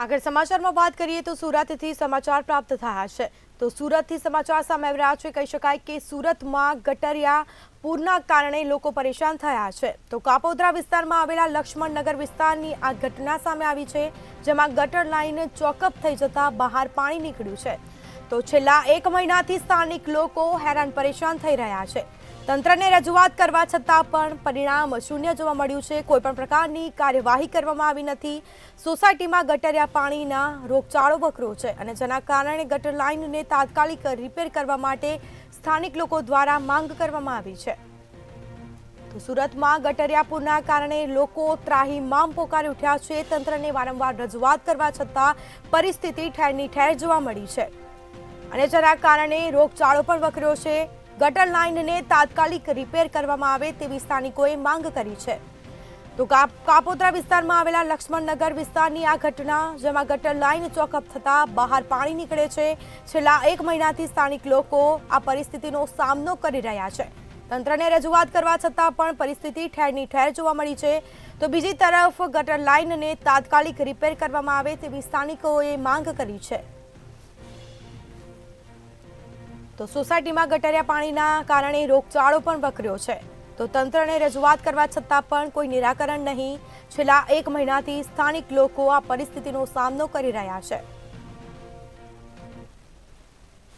આગળ સમાચારમાં વાત કરીએ તો સુરતથી સમાચાર પ્રાપ્ત થયા છે તો સુરતથી સમાચાર સામે આવી રહ્યા છે। કહી શકાય કે સુરતમાં ગટરિયા પૂરના કારણે લોકો પરેશાન થયા છે। તો કાપોદ્રા વિસ્તારમાં આવેલા લક્ષ્મણનગર વિસ્તારની આ ઘટના સામે આવી છે, જેમાં ગટર લાઇન ચોકઅપ થઈ જતા બહાર પાણી નીકળ્યું છે। તો છેલ્લા 1 મહિનાથી સ્થાનિક લોકો હેરાન પરેશાન થઈ રહ્યા છે। તંત્રને રજૂઆત કરવા છતાં પણ પરિણામ શૂન્ય જોવા મળ્યું છે। કોઈપણ પ્રકારની કાર્યવાહી કરવામાં આવી નથી। સોસાયટીમાં ગટરિયા પાણીના રોગચાળો વકર્યો છે અને જેના કારણે ગટર લાઇનને તાત્કાલિક રિપેર કરવા માટે સ્થાનિક લોકો દ્વારા માંગ કરવામાં આવી છે। તો સુરતમાં ગટરિયા પૂરના કારણે લોકો ત્રાહિમામ પોકારી ઉઠ્યા છે। તંત્રને વારંવાર રજૂઆત કરવા છતાં પરિસ્થિતિ ઠેરની ઠેર જોવા મળી છે અને જેના કારણે રોગચાળો પણ વકર્યો છે। ગટર લાઇનને તાત્કાલિક રિપેર કરવામાં આવે તેવી સ્થાનિકોએ માંગ કરી છે। તો કાપોદ્રા વિસ્તારમાં આવેલા લક્ષ્મણનગર વિસ્તારની આ ઘટના, જેમાં ગટર લાઇન ચોકઅપ થતા બહાર પાણી નીકળે છે। છેલ્લા 1 મહિનાથી સ્થાનિક લોકો આ પરિસ્થિતિનો સામનો કરી રહ્યા છે। તંત્રને રજૂઆત કરવા છતાં પણ પરિસ્થિતિ ઠેરની ઠેર જોવા મળી છે। તો બીજી તરફ ગટર લાઇનને તાત્કાલિક રિપેર કરવામાં આવે તેવી સ્થાનિકોએ માંગ કરી છે। તો સોસાયટીમાં ગટરિયા પાણીના કારણે રોગચાળો પણ વકર્યો છે। તો તંત્રને રજૂઆત કરવા છતાં પણ કોઈ નિરાકરણ નહીં। છેલ્લા 1 મહિનાથી સ્થાનિક લોકો આ પરિસ્થિતિનો સામનો કરી રહ્યા છે।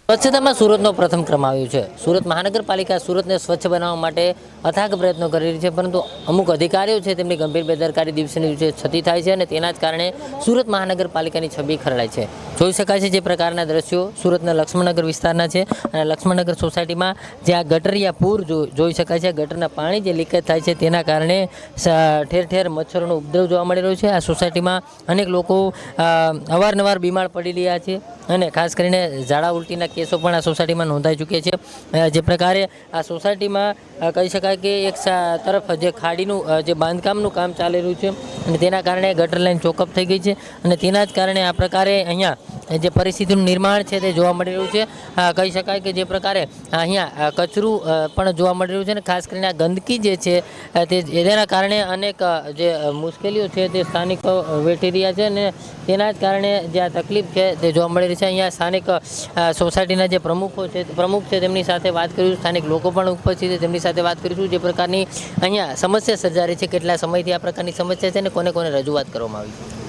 સ્વચ્છતામાં સુરતનો પ્રથમ ક્રમ આવ્યો છે। સુરત મહાનગરપાલિકા સુરતને સ્વચ્છ બનાવવા માટે અથાગ પ્રયત્નો કરી રહી છે, પરંતુ અમુક અધિકારીઓ છે તેમની ગંભીર બેદરકારી દિવસે ને દિવસે છતી થાય છે અને તેના જ કારણે સુરત મહાનગરપાલિકાની છબી ખરડાય છે। જોઈ શકાય છે જે પ્રકારના દ્રશ્યો સુરતના લક્ષ્મણનગર વિસ્તારના છે અને લક્ષ્મણનગર સોસાયટીમાં જે આ ગટરિયા પૂર જોઈ શકાય છે। ગટરના પાણી જે લીકેજ થાય છે તેના કારણે ઠેર ઠેર મચ્છરોનો ઉપદ્રવ જોવા મળી રહ્યો છે। આ સોસાયટીમાં અનેક લોકો અવારનવાર બીમાર પડી રહ્યા છે અને ખાસ કરીને ઝાડા ઉલટીના કેસો પણ આ સોસાયટીમાં નોંધાઈ ચૂક્યા છે। જે પ્રકારે આ સોસાયટીમાં કહી શકાય કે એક તરફ જે ખાડીનું જે બાંધકામનું કામ ચાલી રહ્યું છે અને તેના કારણે ગટર લાઇન ચોકઅપ થઈ ગઈ છે અને તેના જ કારણે આ પ્રકારે અહીંયા જે પરિસ્થિતિનું નિર્માણ છે તે જોવા મળી રહ્યું છે। કહી શકાય કે જે પ્રકારે અહીંયા કચરું પણ જોવા મળી રહ્યું છે અને ખાસ કરીને આ ગંદકી જે છે તેના કારણે અનેક જે મુશ્કેલીઓ છે તે સ્થાનિકો વેઠી રહ્યા છે અને તેના જ કારણે જે આ તકલીફ છે તે જોવા મળી રહી છે। અહીંયા સ્થાનિક સોસાયટીના જે પ્રમુખ છે તેમની સાથે વાત કરીશું। સ્થાનિક લોકો પણ ઉપસ્થિત છે, તેમની સાથે વાત કરીશું જે પ્રકારની અહીંયા સમસ્યા સર્જારી છે, કેટલા સમયથી આ પ્રકારની સમસ્યા છે અને કોને કોને રજૂઆત કરવામાં આવી છે।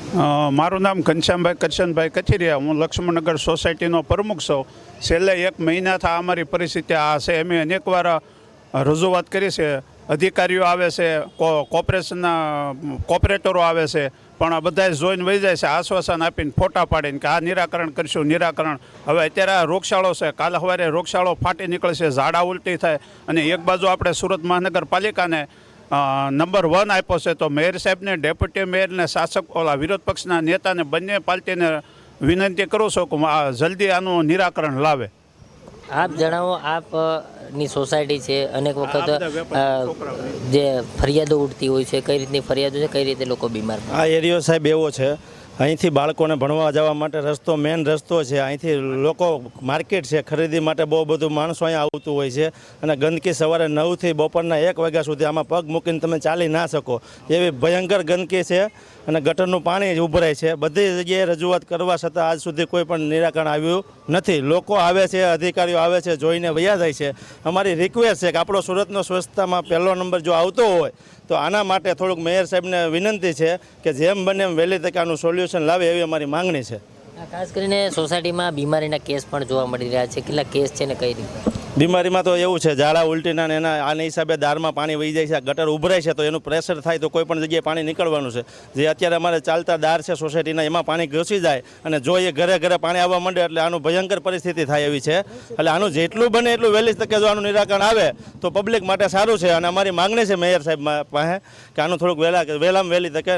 મારું નામ ઘનશ્યામભાઈ કરશનભાઈ કચેરિયા, હું લક્ષ્મણનગર સોસાયટીનો પ્રમુખ છું। છેલ્લે 1 મહિનાથી અમારી પરિસ્થિતિ આ છે। અમે અનેકવાર રજૂઆત કરી છે, અધિકારીઓ આવે છે, કોર્પોરેટરો આવે છે, પણ આ બધા જોઈને વહી જાય છે આશ્વાસન આપીને, ફોટા પાડીને કે આ નિરાકરણ કરશું નિરાકરણ। હવે અત્યારે આ રોગચાળો છે, કાલે સવારે રોગચાળો ફાટી નીકળશે, ઝાડા ઉલટી થાય અને એક બાજુ આપણે સુરત મહાનગરપાલિકાને નંબર 1 આપ્યો છે, તો મેયર સાહેબને, ડેપ્યુટી મેયરને, શાસક વિરોધ પક્ષના નેતાને, બંને પાર્ટીને વિનંતી કરું છું કે જલ્દી આનું નિરાકરણ લાવે। આપ જણાવો, આપની સોસાયટી છે, અનેક વખત જે ફરિયાદો ઉઠતી હોય છે, કઈ રીતની ફરિયાદો છે, કઈ રીતે લોકો બીમાર? આ એરિયો સાહેબ એવો છે, અહીંથી બાળકોને ભણવા જવા માટે રસ્તો મેન રસ્તો છે, અહીંથી લોકો માર્કેટ છે, ખરીદી માટે બહુ બધું માણસો અહીંયા આવતું હોય છે અને ગંદકી સવારે 9થી બપોરના 1 વાગ્યા સુધી આમાં પગ મૂકીને તમે ચાલી ના શકો એવી ભયંકર ગંદકી છે અને ગટરનું પાણી ઉભરાય છે। બધી જગ્યાએ રજૂઆત કરવા છતાં આજ સુધી કોઈ પણ નિરાકરણ આવ્યું નથી। લોકો આવે છે, અધિકારીઓ આવે છે, જોઈને વયા જાય છે। અમારી રિક્વેસ્ટ છે કે આપણો સુરતનો સ્વચ્છતામાં પહેલો નંબર જો આવતો હોય તો આના માટે થોડુંક મેયર સાહેબને વિનંતી છે કે જેમ બને એમ વહેલી તકે આનું સોલ્યુશન લાવે એવી અમારી માંગણી છે। ખાસ કરીને સોસાયટીમાં બીમારીના કેસ પણ જોવા મળી રહ્યા છે, કેટલા કેસ છે ને કઈ રીતે? બીમારીમાં તો એવું છે, ઝાડા ઉલટીના એના આના હિસાબે દારમાં પાણી વહી જાય છે, ગટર ઉભરાય છે તો એનું પ્રેશર થાય તો કોઈ પણ જગ્યાએ પાણી નીકળવાનું છે। જે અત્યારે અમારે ચાલતા દાર છે સોસાયટીના, એમાં પાણી ઘૂસી જાય અને જો એ ઘરે ઘરે પાણી આવવા માંડે એટલે આનું ભયંકર પરિસ્થિતિ થાય એવી છે। એટલે આનું જેટલું બને એટલું વહેલી તકે જો આનું નિરાકરણ આવે તો પબ્લિક માટે સારું છે અને અમારી માંગણી છે મેયર સાહેબ પાસે કે આનું થોડુંક વહેલામાં વહેલી તકે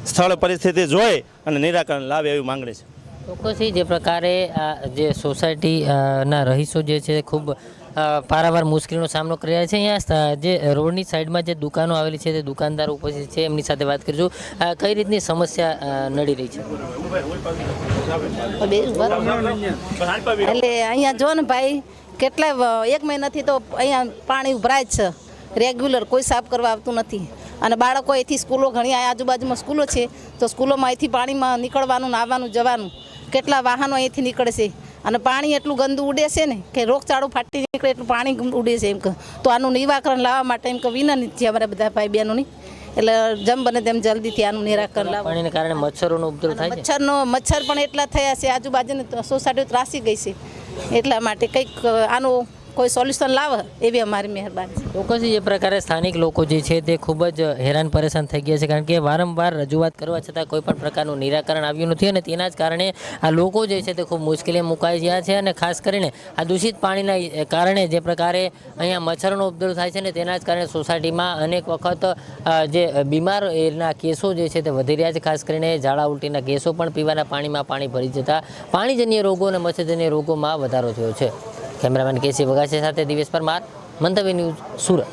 સ્થળ પરિસ્થિતિ જોઈ અને નિરાકરણ લાવે એવી માંગણી છે। ચોક્કસથી જે પ્રકારે જે સોસાયટીના રહીશો જે છે ખૂબ પારાવાર મુશ્કેલીનો સામનો કરી રહ્યા છે। અહીંયા જે રોડની સાઈડમાં જે દુકાનો આવેલી છે તે દુકાનદારો ઉપસ્થિત છે, એમની સાથે વાત કરીશું। કઈ રીતની સમસ્યા નડી રહી છે? એટલે અહીંયા જો ને ભાઈ, કેટલા 1 મહિનાથી તો અહીંયા પાણી ઉભરાય જ છે રેગ્યુલર, કોઈ સાફ કરવા આવતું નથી। અને બાળકો અહીંથી સ્કૂલો ઘણી આજુબાજુમાં સ્કૂલો છે તો સ્કૂલોમાં અહીંથી પાણીમાં નીકળવાનું આવવાનું જવાનું કેટલા વાહનો અહીંથી નીકળે છે અને પાણી એટલું ગંદુ ઉડે છે ને કે રોગચાળો ફાટી નીકળે એટલું પાણી ઉડે છે એમ કે તો આનું નિરાકરણ લાવવા માટે એમ કે વિનંતી છે અમારા બધા ભાઈ બહેનોની એટલે જેમ બને તેમ જલ્દીથી આનું નિરાકરણ લાવવા. પાણીને કારણે મચ્છરોનો ઉપદ્રવ થાય છે. મચ્છર પણ એટલા થયા છે, આજુબાજુની સોસાયટીઓ ત્રાસી ગઈ છે, એટલા માટે કંઈક આનું કોઈ સોલ્યુશન લાવે એવી અમારી મહેરબાની છે. ચોક્કસ જે પ્રકારે સ્થાનિક લોકો જે છે તે ખૂબ જ હેરાન પરેશાન થઈ ગયા છે, કારણ કે વારંવાર રજૂઆત કરવા છતાં કોઈ પણ પ્રકારનું નિરાકરણ આવ્યું નથી અને તેના જ કારણે આ લોકો જે છે તે ખૂબ મુશ્કેલી મુકાઈ ગયા છે અને ખાસ કરીને આ દૂષિત પાણીના કારણે જે પ્રકારે અહીંયા મચ્છરનો ઉપદ્રવ થાય છે ને તેના જ કારણે સોસાયટીમાં અનેક વખત જે બીમારના કેસો જે છે તે વધી રહ્યા છે. ખાસ કરીને ઝાડા ઉલટીના કેસો પણ પીવાના પાણીમાં પાણી ભરી જતા પાણીજન્ય રોગો અને મચ્છરજન્ય રોગોમાં વધારો થયો છે. કેમેરામેન કેસી વગાસી સાથે દિવેશ પરમાર, મંતવ્ય ન્યૂઝ, સુરત.